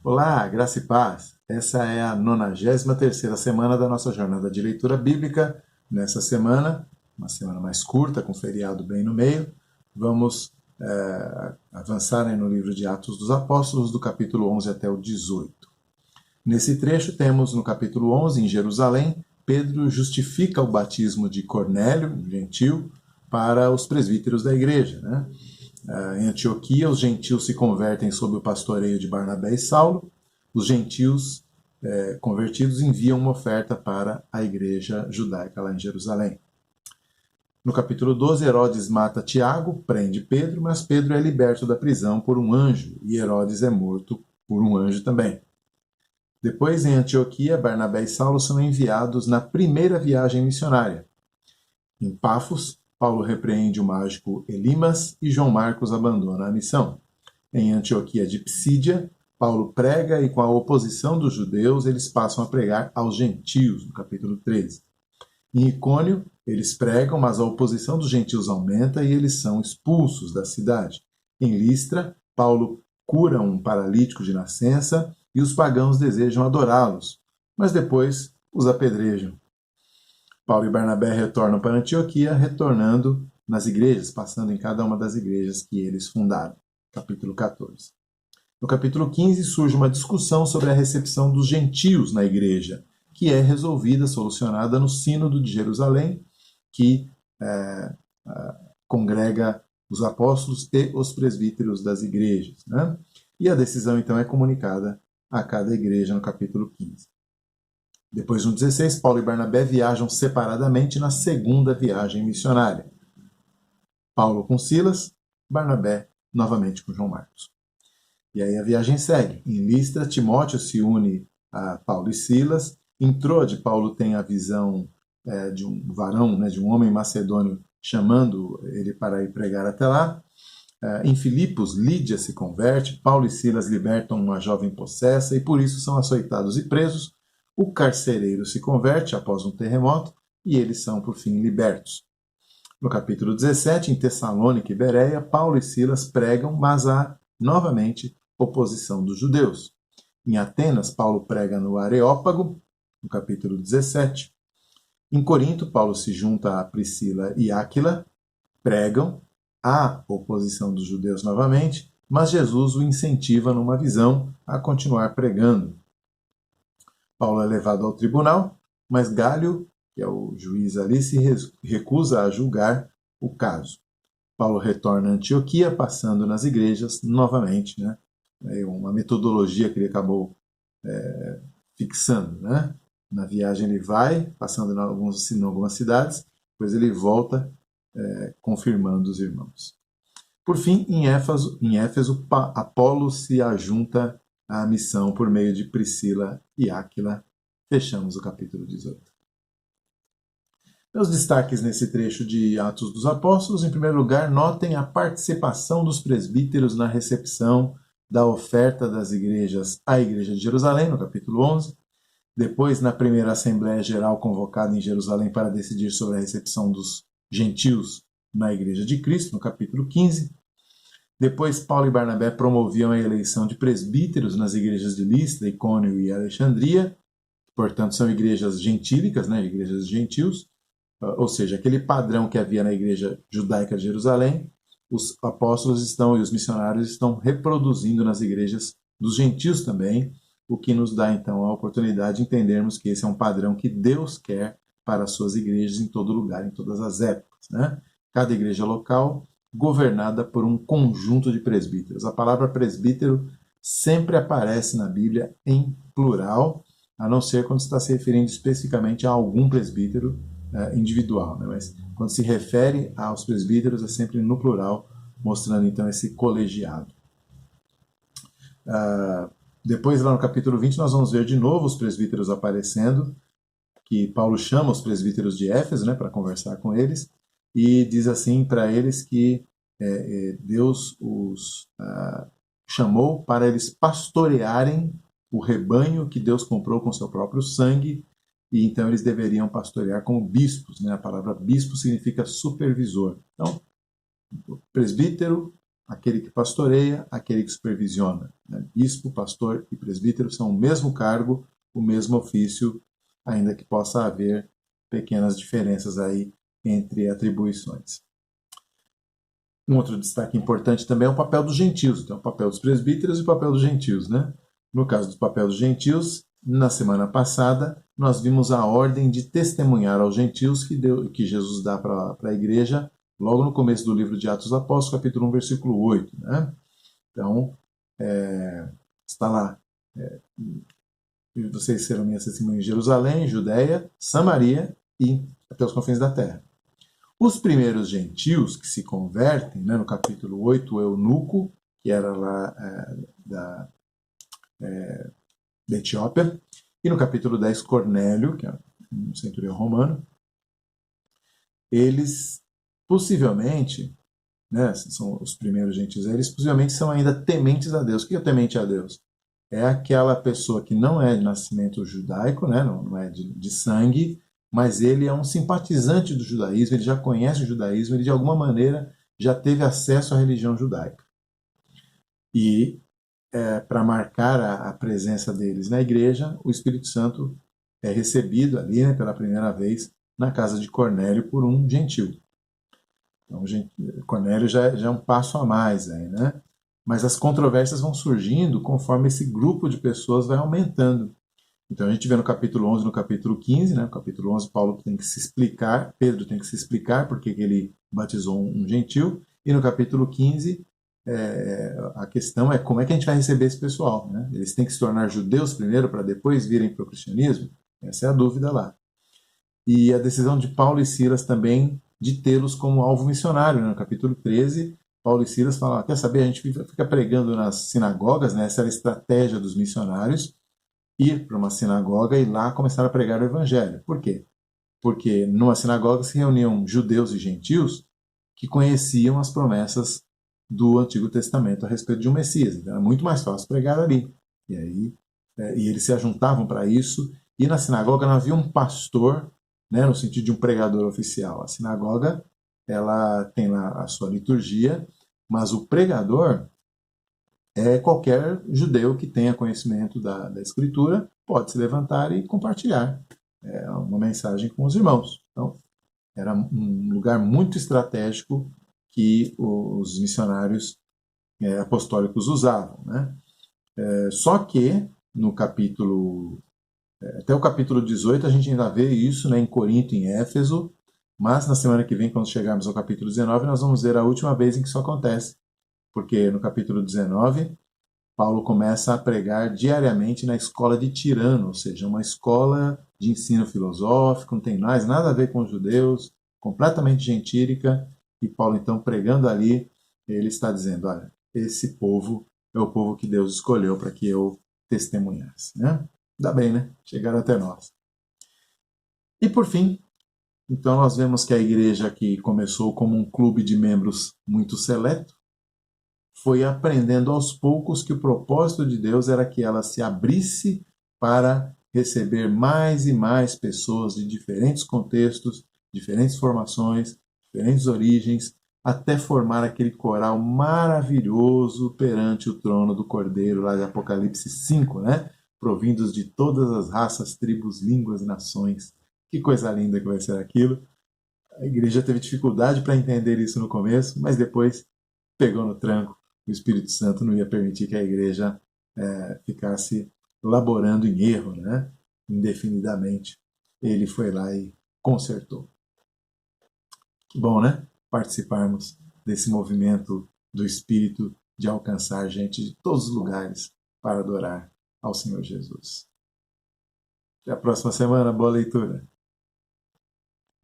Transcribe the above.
Olá, graça e paz. Essa é a 93ª semana da nossa jornada de leitura bíblica. Nessa semana, uma semana mais curta, com feriado bem no meio, vamos avançar no livro de Atos dos Apóstolos, do capítulo 11 até o 18. Nesse trecho temos no capítulo 11, em Jerusalém, Pedro justifica o batismo de Cornélio, um gentil, para os presbíteros da igreja, né? Em Antioquia, os gentios se convertem sob o pastoreio de Barnabé e Saulo. Os gentios convertidos enviam uma oferta para a igreja judaica lá em Jerusalém. No capítulo 12, Herodes mata Tiago, prende Pedro, mas Pedro é liberto da prisão por um anjo e Herodes é morto por um anjo também. Depois, em Antioquia, Barnabé e Saulo são enviados na primeira viagem missionária. Em Pafos, Paulo repreende o mágico Elimas e João Marcos abandona a missão. Em Antioquia de Psídia, Paulo prega e, com a oposição dos judeus, eles passam a pregar aos gentios, no capítulo 13. Em Icônio, eles pregam, mas a oposição dos gentios aumenta e eles são expulsos da cidade. Em Listra, Paulo cura um paralítico de nascença e os pagãos desejam adorá-los, mas depois os apedrejam. Paulo e Barnabé retornam para Antioquia, retornando nas igrejas, passando em cada uma das igrejas que eles fundaram. Capítulo 14. No capítulo 15 surge uma discussão sobre a recepção dos gentios na igreja, que é resolvida, solucionada no Sínodo de Jerusalém, que congrega os apóstolos e os presbíteros das igrejas, né? E a decisão, então, é comunicada a cada igreja no capítulo 15. Depois, no 16, Paulo e Barnabé viajam separadamente na segunda viagem missionária. Paulo com Silas, Barnabé novamente com João Marcos. E aí a viagem segue. Em Listra, Timóteo se une a Paulo e Silas. Em Troade, Paulo tem a visão de um varão, né, de um homem macedônio, chamando ele para ir pregar até lá. Em Filipos, Lídia se converte. Paulo e Silas libertam uma jovem possessa e por isso são açoitados e presos. O carcereiro se converte após um terremoto e eles são, por fim, libertos. No capítulo 17, em Tessalônica e Bereia, Paulo e Silas pregam, mas há, novamente, oposição dos judeus. Em Atenas, Paulo prega no Areópago, no capítulo 17. Em Corinto, Paulo se junta a Priscila e Áquila, pregam, há oposição dos judeus novamente, mas Jesus o incentiva numa visão a continuar pregando. Paulo é levado ao tribunal, mas Gálio, que é o juiz ali, se recusa a julgar o caso. Paulo retorna a Antioquia, passando nas igrejas novamente, né? É uma metodologia que ele acabou fixando, né? Na viagem ele vai, passando em algumas cidades, depois ele volta confirmando os irmãos. Por fim, em Éfeso, Apolo se ajunta à missão por meio de Priscila e Áquila. Fechamos o capítulo 18. Meus destaques nesse trecho de Atos dos Apóstolos. Em primeiro lugar, notem a participação dos presbíteros na recepção da oferta das igrejas à Igreja de Jerusalém, no capítulo 11. Depois, na primeira Assembleia Geral convocada em Jerusalém para decidir sobre a recepção dos gentios na Igreja de Cristo, no capítulo 15. Depois, Paulo e Barnabé promoviam a eleição de presbíteros nas igrejas de Listra, Icônio e Alexandria. Portanto, são igrejas gentílicas, né, igrejas de gentios, ou seja, aquele padrão que havia na igreja judaica de Jerusalém, os apóstolos estão e os missionários estão reproduzindo nas igrejas dos gentios também, o que nos dá então a oportunidade de entendermos que esse é um padrão que Deus quer para as suas igrejas em todo lugar, em todas as épocas, né? Cada igreja local governada por um conjunto de presbíteros. A palavra presbítero sempre aparece na Bíblia em plural, a não ser quando está se referindo especificamente a algum presbítero individual, né? Mas quando se refere aos presbíteros é sempre no plural, mostrando então esse colegiado. Depois, lá no capítulo 20, nós vamos ver de novo os presbíteros aparecendo, que Paulo chama os presbíteros de Éfeso, né, para conversar com eles, e diz assim para eles que Deus os chamou para eles pastorearem o rebanho que Deus comprou com seu próprio sangue, e então eles deveriam pastorear como bispos, né? A palavra bispo significa supervisor. Então, presbítero, aquele que pastoreia, aquele que supervisiona. Né? Bispo, pastor e presbítero são o mesmo cargo, o mesmo ofício, ainda que possa haver pequenas diferenças aí entre atribuições. Um outro destaque importante também é o papel dos gentios. Então, o papel dos presbíteros e o papel dos gentios. Né? No caso do papel dos gentios, na semana passada, nós vimos a ordem de testemunhar aos gentios que Jesus dá para a igreja logo no começo do livro de Atos dos Apóstolos, capítulo 1, versículo 8. Né? Então, está lá. Vocês serão minhas testemunhas em Jerusalém, Judéia, Samaria e até os confins da terra. Os primeiros gentios que se convertem, né, no capítulo 8, o eunuco, que era lá da Etiópia, e no capítulo 10, Cornélio, que é um centurião romano, eles possivelmente, né, são os primeiros gentios, eles possivelmente são ainda tementes a Deus. O que é temente a Deus? É aquela pessoa que não é de nascimento judaico, né, não é de sangue, mas ele é um simpatizante do judaísmo, ele já conhece o judaísmo, ele de alguma maneira já teve acesso à religião judaica. E para marcar a presença deles na igreja, o Espírito Santo é recebido ali, né, pela primeira vez na casa de Cornélio por um gentil. Então, Cornélio já é um passo a mais aí, né? Mas as controvérsias vão surgindo conforme esse grupo de pessoas vai aumentando. Então a gente vê no capítulo 11 e no capítulo 15, né? No capítulo 11 Paulo tem que se explicar, Pedro tem que se explicar porque ele batizou um gentil, e no capítulo 15 a questão é como é que a gente vai receber esse pessoal, né? Eles têm que se tornar judeus primeiro para depois virem para o cristianismo? Essa é a dúvida lá. E a decisão de Paulo e Silas também de tê-los como alvo missionário, né? No capítulo 13, Paulo e Silas falam, quer saber, a gente fica pregando nas sinagogas, né? Essa era a estratégia dos missionários, ir para uma sinagoga e lá começar a pregar o evangelho. Por quê? Porque numa sinagoga se reuniam judeus e gentios que conheciam as promessas do Antigo Testamento a respeito de um Messias. Então era muito mais fácil pregar ali. E aí e eles se ajuntavam para isso. E na sinagoga não havia um pastor, né, no sentido de um pregador oficial. A sinagoga ela tem lá a sua liturgia, mas o pregador é qualquer judeu que tenha conhecimento da Escritura, pode se levantar e compartilhar uma mensagem com os irmãos. Então, era um lugar muito estratégico que os missionários apostólicos usavam. Né? Só que, no capítulo até o capítulo 18, a gente ainda vê isso, né, em Corinto, em Éfeso, mas na semana que vem, quando chegarmos ao capítulo 19, nós vamos ver a última vez em que isso acontece. Porque no capítulo 19, Paulo começa a pregar diariamente na escola de Tirano, ou seja, uma escola de ensino filosófico, não tem mais nada a ver com os judeus, completamente gentílica, e Paulo então pregando ali, ele está dizendo, olha, esse povo é o povo que Deus escolheu para que eu testemunhasse. Né? Ainda bem, né? Chegaram até nós. E por fim, então nós vemos que a igreja que começou como um clube de membros muito seleto, foi aprendendo aos poucos que o propósito de Deus era que ela se abrisse para receber mais e mais pessoas de diferentes contextos, diferentes formações, diferentes origens, até formar aquele coral maravilhoso perante o trono do Cordeiro, lá de Apocalipse 5, né? Provindos de todas as raças, tribos, línguas e nações. Que coisa linda que vai ser aquilo. A igreja teve dificuldade para entender isso no começo, mas depois pegou no tranco. O Espírito Santo não ia permitir que a igreja ficasse laborando em erro, né? Indefinidamente. Ele foi lá e consertou. Que bom, né? Participarmos desse movimento do Espírito de alcançar gente de todos os lugares para adorar ao Senhor Jesus. Até a próxima semana. Boa leitura.